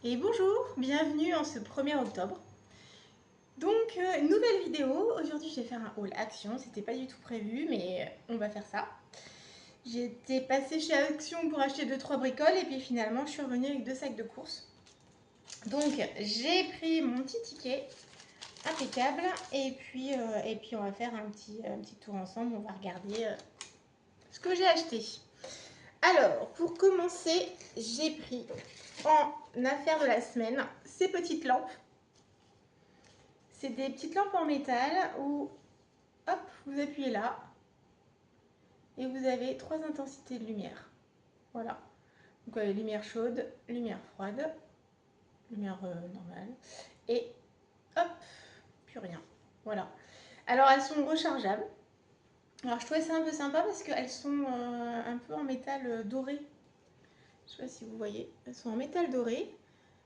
Et bonjour, bienvenue en ce 1er octobre. Donc, nouvelle vidéo. Aujourd'hui, je vais faire un haul action. C'était pas du tout prévu, mais on va faire ça. J'étais passée chez Action pour acheter 2-3 bricoles et puis finalement, je suis revenue avec 2 sacs de courses. Donc, j'ai pris mon petit ticket impeccable et puis on va faire un petit tour ensemble. On va regarder ce que j'ai acheté. Alors, pour commencer, j'ai pris en affaire de la semaine ces petites lampes. C'est des petites lampes en métal où, hop, vous appuyez là et vous avez 3 intensités de lumière. Voilà. Donc, lumière chaude, lumière froide, lumière normale et hop, plus rien. Voilà. Alors, elles sont rechargeables. Alors, je trouvais ça un peu sympa parce qu'elles sont un peu en métal doré. Je sais pas si vous voyez. Elles sont en métal doré.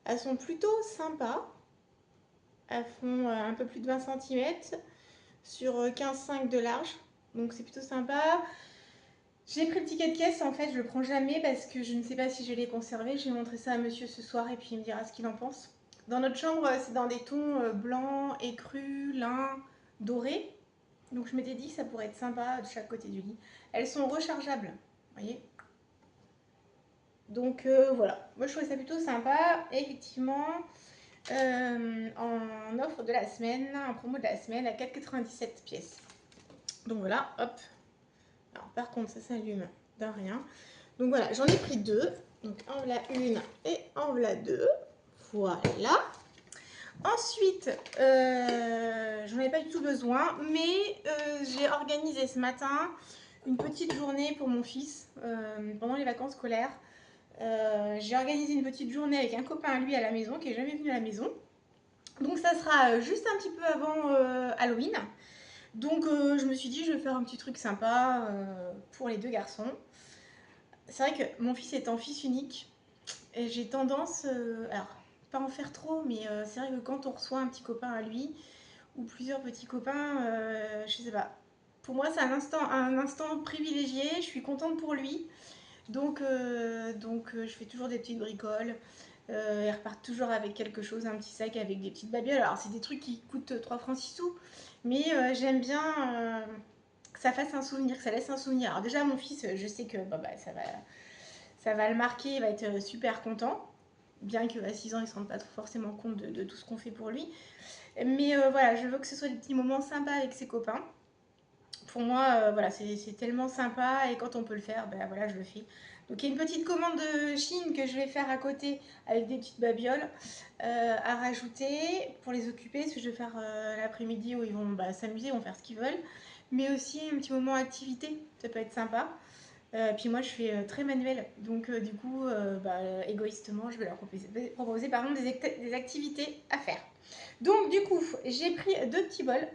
Elles sont plutôt sympas. Elles font un peu plus de 20 cm sur 15,5 de large. Donc c'est plutôt sympa. J'ai pris le ticket de caisse, en fait je le prends jamais parce que je ne sais pas si je vais les conserver. Je vais montrer ça à monsieur ce soir et puis il me dira ce qu'il en pense. Dans notre chambre, c'est dans des tons blancs, écrus, lin, dorés. Donc je m'étais dit que ça pourrait être sympa de chaque côté du lit. Elles sont rechargeables, vous voyez. Donc voilà, moi je trouvais ça plutôt sympa. Effectivement, en offre de la semaine, en promo de la semaine à 4,97 pièces. Donc voilà, hop. Alors par contre ça s'allume d'un rien. Donc voilà, j'en ai pris 2. Donc en voilà une et en voilà 2. Voilà. Ensuite, j'en ai pas du tout besoin, mais j'ai organisé ce matin une petite journée pour mon fils pendant les vacances scolaires. J'ai organisé une petite journée avec un copain à lui à la maison qui est jamais venu à la maison. Donc ça sera juste un petit peu avant Halloween. Donc je me suis dit je vais faire un petit truc sympa pour les 2 garçons. C'est vrai que mon fils étant fils unique, et j'ai tendance, alors pas en faire trop, mais c'est vrai que quand on reçoit un petit copain à lui, ou plusieurs petits copains, je sais pas. Pour moi c'est un instant privilégié, je suis contente pour lui. Donc je fais toujours des petites bricoles. Ils repartent toujours avec quelque chose, un petit sac avec des petites babioles. Alors c'est des trucs qui coûtent 3 francs 6 sous, mais j'aime bien que ça fasse un souvenir, que ça laisse un souvenir. Alors déjà mon fils, je sais que ça va le marquer, il va être super content. Bien qu'à 6 ans, il ne se rende pas forcément compte de tout ce qu'on fait pour lui. Mais voilà, je veux que ce soit des petits moments sympas avec ses copains. Pour moi, voilà, c'est tellement sympa et quand on peut le faire, ben voilà, je le fais. Donc il y a une petite commande de Chine que je vais faire à côté avec des petites babioles à rajouter pour les occuper, parce que je vais faire l'après-midi où ils vont s'amuser, ils vont faire ce qu'ils veulent. Mais aussi un petit moment activité, ça peut être sympa. Puis moi je suis très manuelle, donc du coup, égoïstement, je vais leur proposer par exemple des activités à faire. Donc du coup, j'ai pris 2 petits bols,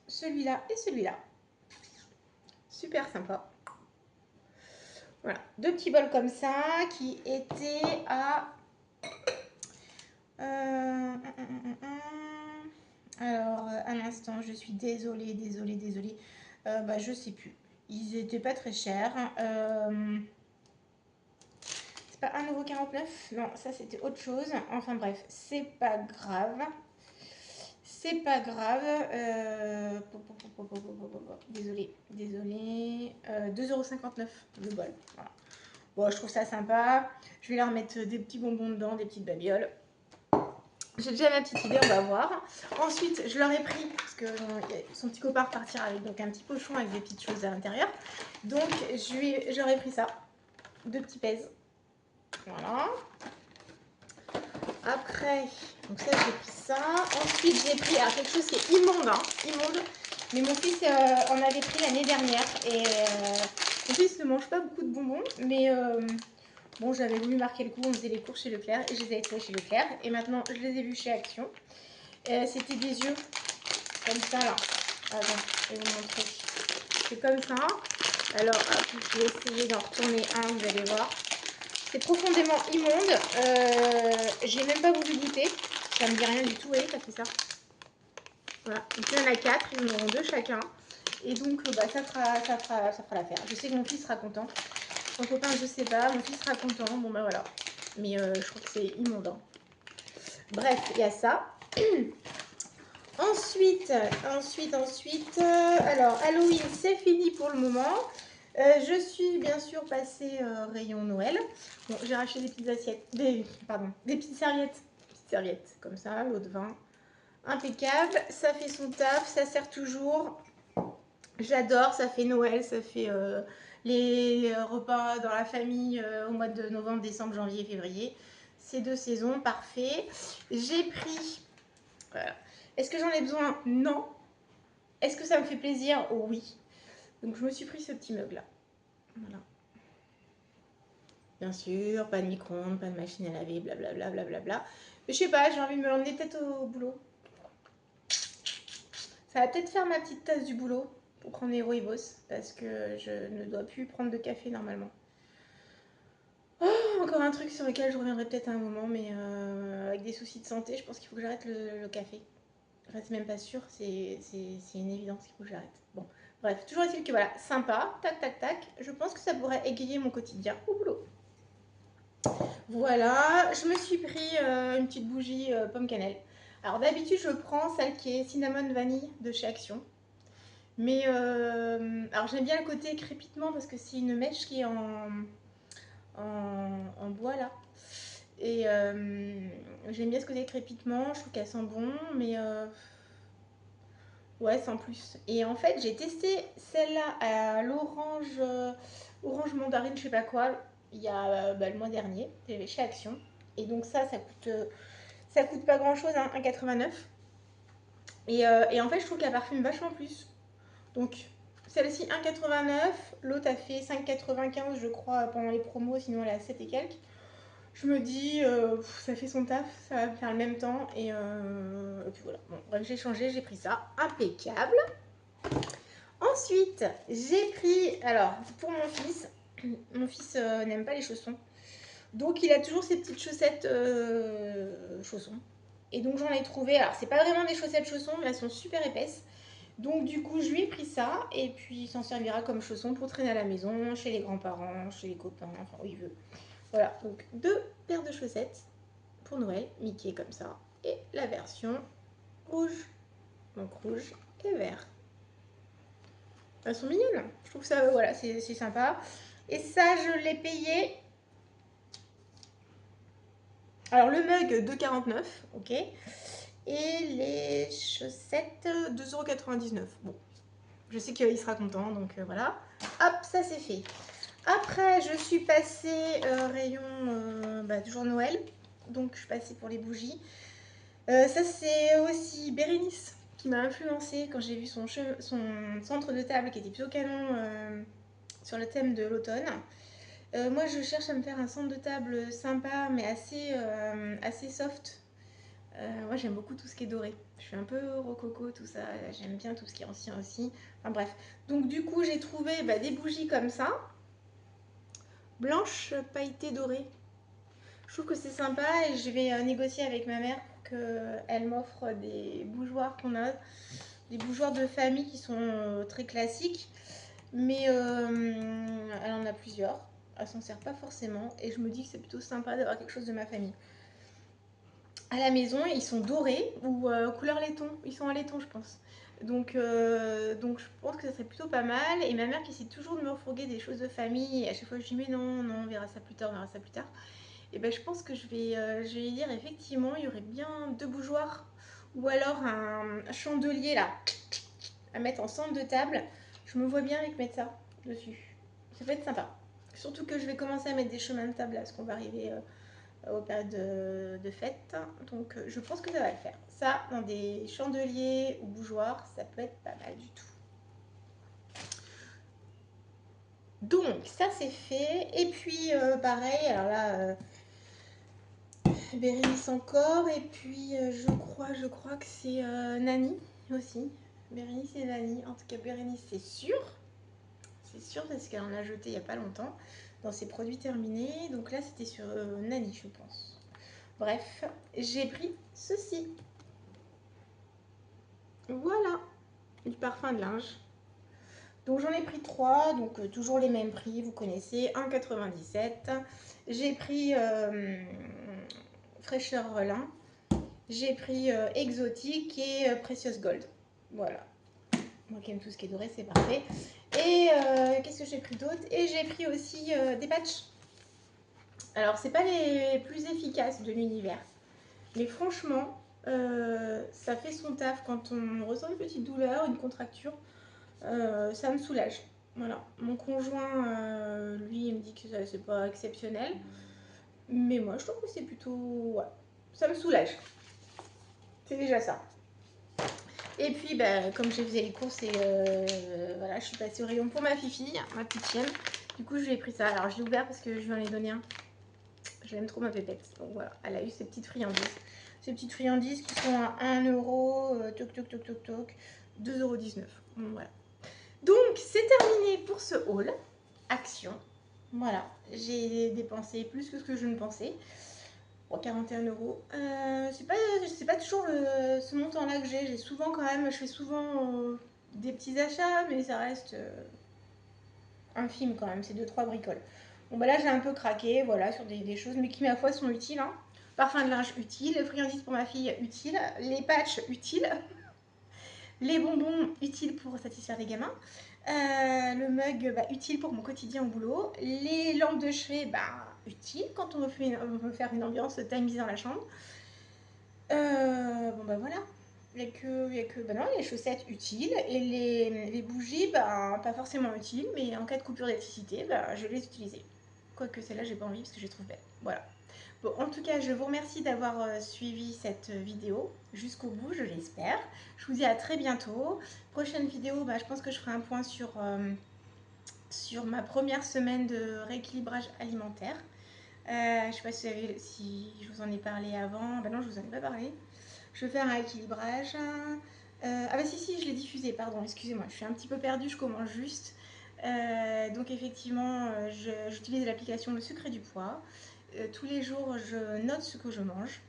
celui-là et celui-là. Super sympa. Voilà, 2 petits bols comme ça qui étaient à... Alors, un instant, je suis désolée. Je sais plus. Ils étaient pas très chers. C'est pas 1,49 €. Non, ça c'était autre chose. Enfin bref, c'est pas grave. C'est pas grave. Désolée. 2,59 € le bol. Voilà. Bon, je trouve ça sympa. Je vais leur mettre des petits bonbons dedans, des petites babioles. J'ai déjà ma petite idée, on va voir. Ensuite, je leur ai pris, parce que son petit copain repartira avec donc un petit pochon avec des petites choses à l'intérieur. Donc, j'aurais pris ça. 2 petits pèses. Voilà. Après, donc ça, j'ai pris ça. Ensuite, j'ai pris quelque chose qui est immonde, hein, immonde. Mais mon fils en avait pris l'année dernière. Et mon fils ne mange pas beaucoup de bonbons, mais bon, j'avais voulu marquer le coup. On faisait les courses chez Leclerc et je les avais trouvés chez Leclerc. Et maintenant, je les ai vus chez Action. C'était des yeux comme ça là. Attends, je vais vous montrer. C'est comme ça. Alors, je vais essayer d'en retourner un, vous allez voir. C'est profondément immonde. J'ai même pas voulu goûter. Ça me dit rien du tout. Vous voyez, ça fait ça. Voilà. Donc il y en a 4, ils en auront 2 chacun. Et donc ça fera l'affaire. Je sais que mon fils sera content. Mon copain, je sais pas. Mon fils sera content. Bon voilà. Mais je trouve que c'est immonde. Bref, il y a ça. Ensuite, alors Halloween c'est fini pour le moment. Je suis bien sûr passée rayon Noël. Bon, j'ai racheté des petites assiettes, des petites serviettes comme ça, l'eau de vin, impeccable. Ça fait son taf, ça sert toujours. J'adore, ça fait Noël, ça fait les repas dans la famille au mois de novembre, décembre, janvier, février. Ces 2 saisons, parfait. J'ai pris... Voilà. Est-ce que j'en ai besoin? Non. Est-ce que ça me fait plaisir? Oui. Donc je me suis pris ce petit mug là. Voilà. Bien sûr, pas de micro-ondes, pas de machine à laver, blablabla, blablabla. Mais je sais pas, j'ai envie de me l'emmener peut-être au boulot. Ça va peut-être faire ma petite tasse du boulot pour prendre les rooibos parce que je ne dois plus prendre de café normalement. Oh, encore un truc sur lequel je reviendrai peut-être à un moment, mais avec des soucis de santé, je pense qu'il faut que j'arrête le café. Enfin, c'est même pas sûr, c'est une évidence qu'il faut que j'arrête. Bon, bref, toujours est-il que voilà, sympa, tac tac tac, je pense que ça pourrait égayer mon quotidien au boulot. Voilà, je me suis pris une petite bougie pomme cannelle. Alors d'habitude, je prends celle qui est cinnamon vanille de chez Action. Mais alors j'aime bien le côté crépitement parce que c'est une mèche qui est en bois là. Et j'aime bien ce côté crépitement, je trouve qu'elle sent bon, mais ouais, sans plus. Et en fait, j'ai testé celle-là à l'orange, orange mandarine, je sais pas quoi, il y a le mois dernier, chez Action. Et donc ça coûte pas grand-chose, hein, 1,89 €. Et en fait, je trouve qu'elle parfume vachement plus. Donc, celle-ci 1,89 €, l'autre a fait 5,95 € je crois pendant les promos, sinon elle est à 7 et quelques. Je me dis, ça fait son taf, ça va me faire le même temps. Et puis voilà. Bon, bref, j'ai changé, j'ai pris ça. Impeccable. Ensuite, j'ai pris, alors, pour mon fils n'aime pas les chaussons. Donc, il a toujours ses petites chaussettes chaussons. Et donc, j'en ai trouvé, alors, c'est pas vraiment des chaussettes chaussons, mais elles sont super épaisses. Donc, du coup, je lui ai pris ça. Et puis, il s'en servira comme chausson pour traîner à la maison, chez les grands-parents, chez les copains, enfin, où il veut. Voilà, donc 2 paires de chaussettes pour Noël, Mickey comme ça. Et la version rouge. Donc, rouge et vert. Elles sont mignonnes. Je trouve ça, voilà, c'est sympa. Et ça, je l'ai payé. Alors, le mug 2,49 €, ok. Et les chaussettes 2,99 €. Bon, je sais qu'il sera content, donc voilà. Hop, ça c'est fait. Après, je suis passée rayon toujours Noël. Donc, je suis passée pour les bougies. Ça, c'est aussi Bérénice qui m'a influencée quand j'ai vu son centre de table qui était plutôt canon sur le thème de l'automne. Moi, je cherche à me faire un centre de table sympa, mais assez soft. Moi, j'aime beaucoup tout ce qui est doré. Je suis un peu rococo, tout ça. J'aime bien tout ce qui est ancien aussi. Enfin bref. Donc, du coup, j'ai trouvé des bougies comme ça. Blanches, pailletées, dorées. Je trouve que c'est sympa et je vais négocier avec ma mère pour qu'elle m'offre des bougeoirs qu'on a. Des bougeoirs de famille qui sont très classiques. Mais elle en a plusieurs. Elle s'en sert pas forcément. Et je me dis que c'est plutôt sympa d'avoir quelque chose de ma famille. À la maison, ils sont dorés ou couleur laiton. Ils sont en laiton, je pense. Donc je pense que ça serait plutôt pas mal. Et ma mère qui essaie toujours de me refourguer des choses de famille. Et à chaque fois, je dis mais non, non, on verra ça plus tard, on verra ça plus tard. Et ben je pense que je vais lui dire effectivement, il y aurait bien 2 bougeoirs ou alors un chandelier là à mettre en centre de table. Je me vois bien avec mettre ça dessus. Ça peut être sympa. Surtout que je vais commencer à mettre des chemins de table là, parce qu'on va arriver aux périodes de fête. Donc je pense que ça va le faire. Ça, dans des chandeliers ou bougeoirs, ça peut être pas mal du tout. Donc ça c'est fait. Et puis pareil, alors là, Bérénice encore. Et puis je crois que c'est Nani aussi. Bérénice et Nani. En tout cas Bérénice c'est sûr. C'est sûr parce qu'elle en a jeté il n'y a pas longtemps dans ses produits terminés. Donc là c'était sur Nani je pense. Bref, j'ai pris ceci. Voilà, du parfum de linge. Donc j'en ai pris 3, donc toujours les mêmes prix, vous connaissez, 1,97 €. J'ai pris fraîcheur relin, J'ai pris Exotique et Precious Gold. Voilà. Moi qui aime tout ce qui est doré, c'est parfait. Et qu'est-ce que j'ai pris d'autre? Et j'ai pris aussi des patchs. Alors, c'est pas les plus efficaces de l'univers. Mais franchement, ça fait son taf quand on ressent une petite douleur, une contracture. Ça me soulage. Voilà. Mon conjoint, lui, il me dit que c'est pas exceptionnel. Mais moi, je trouve que c'est plutôt... Ouais, ça me soulage. C'est déjà ça. Et puis, bah, comme j'ai fait les courses, et voilà, je suis passée au rayon pour ma fifi, ma petite chienne. Du coup, je lui ai pris ça. Alors, je l'ai ouvert parce que je lui en ai donné un. Je l'aime trop, ma pépette. Donc voilà, elle a eu ces petites friandises. Ces petites friandises qui sont à 1 euro, toc toc toc toc toc, 2,19 €. Donc voilà. Donc, c'est terminé pour ce haul. Action. Voilà, j'ai dépensé plus que ce que je ne pensais. Bon, 41 €. C'est pas toujours ce montant-là que j'ai. J'ai souvent quand même, je fais souvent des petits achats, mais ça reste infime quand même. C'est 2-3 bricoles. Bon, bah là, j'ai un peu craqué, voilà, sur des choses, mais qui, ma foi, sont utiles. Hein. Parfum de linge utile, friandises pour ma fille utile, les patchs utiles, les bonbons utiles pour satisfaire les gamins, le mug bah, utile pour mon quotidien au boulot, les lampes de chevet bah, utiles quand on veut faire une ambiance tamisée dans la chambre. Bon bah voilà, il y a que bah non, les chaussettes utiles et les bougies bah, pas forcément utiles, mais en cas de coupure d'électricité bah, je vais les utiliser. Quoique celle-là j'ai pas envie parce que je les trouve belles. Voilà. Bon, en tout cas, je vous remercie d'avoir suivi cette vidéo jusqu'au bout, je l'espère. Je vous dis à très bientôt. Prochaine vidéo, bah, je pense que je ferai un point sur ma première semaine de rééquilibrage alimentaire. Je ne sais pas si je vous en ai parlé avant. Ben non, je vous en ai pas parlé. Je vais faire un rééquilibrage. Ah bah si, je l'ai diffusé, pardon, excusez-moi. Je suis un petit peu perdue, je commence juste. Donc effectivement, j'utilise l'application Le Secret du Poids. Tous les jours, je note ce que je mange.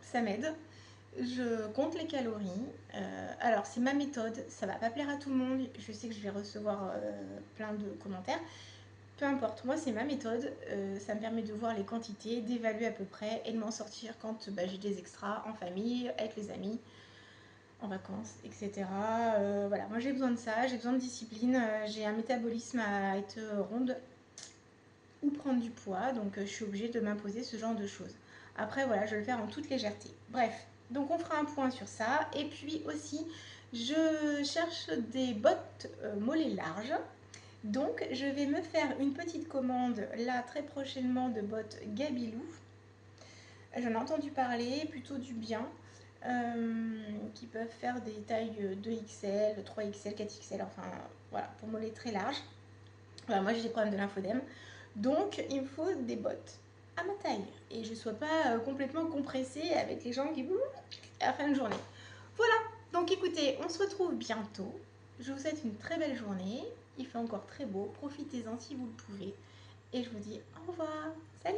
Ça m'aide. Je compte les calories. Alors, c'est ma méthode. Ça va pas plaire à tout le monde. Je sais que je vais recevoir plein de commentaires. Peu importe, moi c'est ma méthode. Ça me permet de voir les quantités, d'évaluer à peu près et de m'en sortir quand bah, j'ai des extras en famille, avec les amis, en vacances, etc. Voilà, moi j'ai besoin de ça, j'ai besoin de discipline. J'ai un métabolisme à être ronde ou prendre du poids, donc je suis obligée de m'imposer ce genre de choses. Après voilà, je vais le faire en toute légèreté. Bref, donc on fera un point sur ça. Et puis aussi, je cherche des bottes mollets larges. Donc je vais me faire une petite commande là très prochainement de bottes Gabilou. J'en ai entendu parler, plutôt du bien, qui peuvent faire des tailles 2XL, 3XL, 4XL, enfin voilà, pour mollets très larges. Voilà, moi j'ai des problèmes de lymphodème. Donc, il me faut des bottes à ma taille et je ne sois pas complètement compressée avec les jambes qui bougent à la fin de journée. Voilà, donc écoutez, on se retrouve bientôt. Je vous souhaite une très belle journée. Il fait encore très beau, profitez-en si vous le pouvez. Et je vous dis au revoir. Salut!